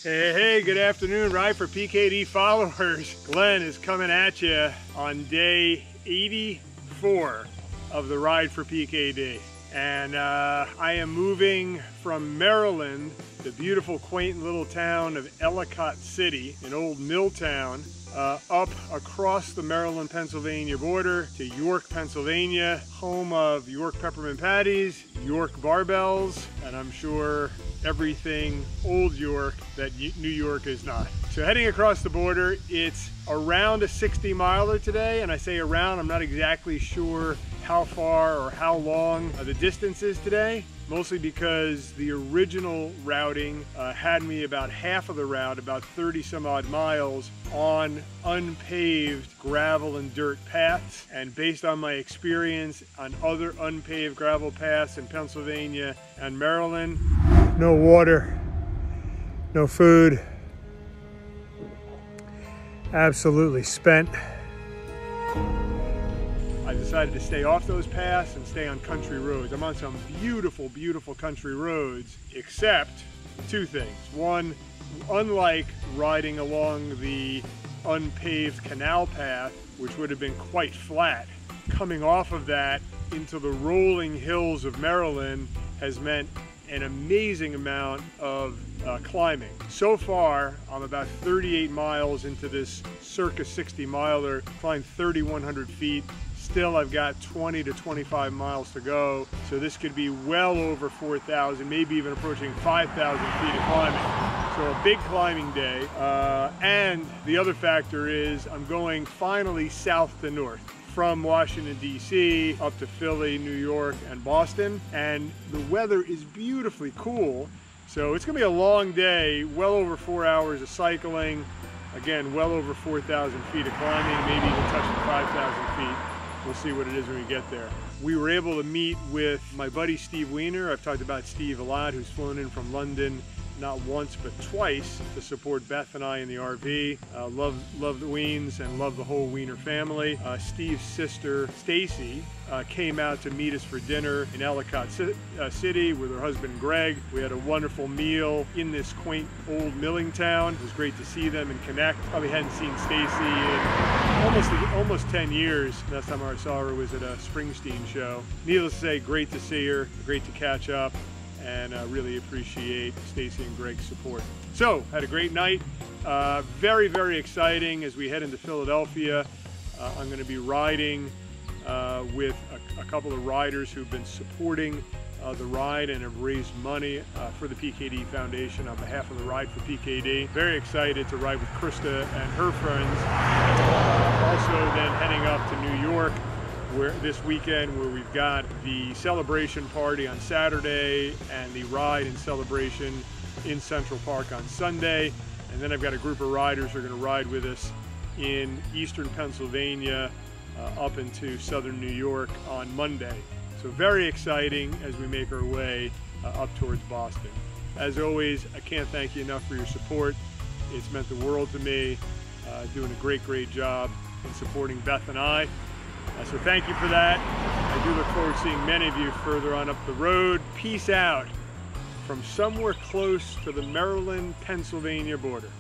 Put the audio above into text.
Hey, good afternoon, RideForPKD followers. Glenn is coming at you on day 84 of the RideForPKD. And I am moving from Maryland, the beautiful, quaint little town of Ellicott City, an old mill town, up across the Maryland-Pennsylvania border to York, Pennsylvania, home of York Peppermint Patties, York barbells, and I'm sure everything old York that New York is not. So heading across the border, it's around a 60-miler today, and I say around, I'm not exactly sure how far or how long the distance is today, mostly because the original routing had me about half of the route, about 30 some odd miles, on unpaved gravel and dirt paths. And based on my experience on other unpaved gravel paths in Pennsylvania and Maryland, no water, no food, absolutely spent. I decided to stay off those paths and stay on country roads. I'm on some beautiful, beautiful country roads, except two things. One, unlike riding along the unpaved canal path, which would have been quite flat, coming off of that into the rolling hills of Maryland has meant an amazing amount of climbing. So far, I'm about 38 miles into this circa 60 miler, climbed 3,100 feet. Still, I've got 20 to 25 miles to go. So this could be well over 4,000, maybe even approaching 5,000 feet of climbing. So a big climbing day. And the other factor is I'm going finally south to north, from Washington, D.C. up to Philly, New York, and Boston. And the weather is beautifully cool. So it's gonna be a long day, well over 4 hours of cycling. Again, well over 4,000 feet of climbing, maybe even touching 5,000 feet. We'll see what it is when we get there. We were able to meet with my buddy Steve Weiner. I've talked about Steve a lot, who's flown in from London not once but twice to support Beth and I in the RV. Love the Weens and love the whole Weiner family. Steve's sister Stacy came out to meet us for dinner in Ellicott City with her husband Greg. We had a wonderful meal in this quaint old milling town. It was great to see them and connect. Probably hadn't seen Stacy in almost 10 years. Last time I saw her was at a Springsteen show. Needless to say, great to see her, great to catch up, and really appreciate Stacy and Greg's support. So, had a great night. Very, very exciting as we head into Philadelphia. I'm going to be riding with a couple of riders who've been supporting the ride and have raised money for the PKD Foundation on behalf of the RideForPKD. Very excited to ride with Krista and her friends. Also then heading up to New York this weekend, where we've got the celebration party on Saturday and the ride and celebration in Central Park on Sunday. And then I've got a group of riders who are going to ride with us in eastern Pennsylvania up into southern New York on Monday. So very exciting as we make our way up towards Boston. As always, I can't thank you enough for your support. It's meant the world to me, doing a great job in supporting Beth and I. So thank you for that. I do look forward to seeing many of you further on up the road. Peace out from somewhere close to the Maryland-Pennsylvania border.